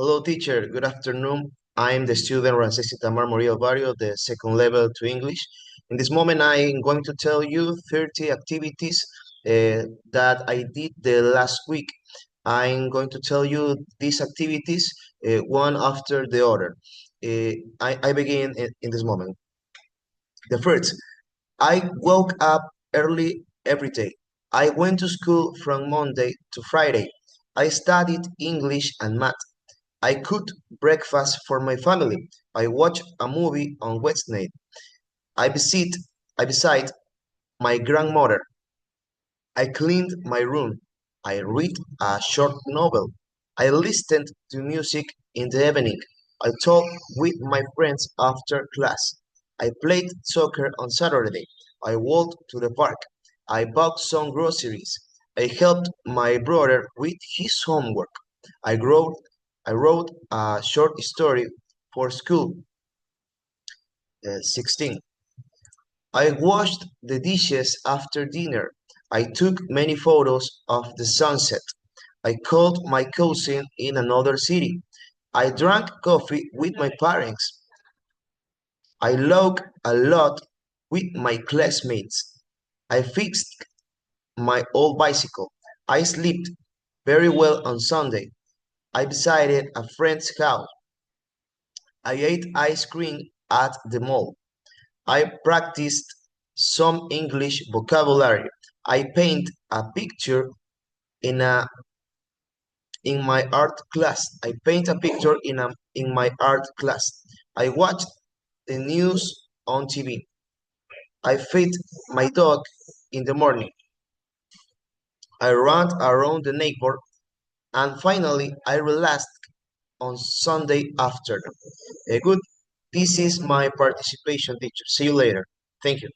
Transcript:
Hello, teacher. Good afternoon. I'm the student Rancesi Tamar Morillo Barrio, the second level to English. In this moment, I'm going to tell you 30 activities that I did the last week. I'm going to tell you these activities one after the other. I begin in this moment. The first, I woke up early every day. I went to school from Monday to Friday. I studied English and math. I cooked breakfast for my family. I watched a movie on Wednesday. I visit I visit my grandmother. I cleaned my room. I read a short novel. I listened to music in the evening. I talked with my friends after class. I played soccer on Saturday. I walked to the park. I bought some groceries. I helped my brother with his homework. I wrote I wrote a short story for school. 16. I washed the dishes after dinner. I took many photos of the sunset. I called my cousin in another city. I drank coffee with my parents. I laughed a lot with my classmates. I fixed my old bicycle. I slept very well on Sunday. I visited a friend's house. I ate ice cream at the mall. I practiced some English vocabulary. I paint a picture in a in my art class. I paint a picture in my art class. I watched the news on TV. I feed my dog in the morning. I ran around the neighbor and finally I relaxed on Sunday afternoon. Good. This is my participation, teacher. See you later. Thank you.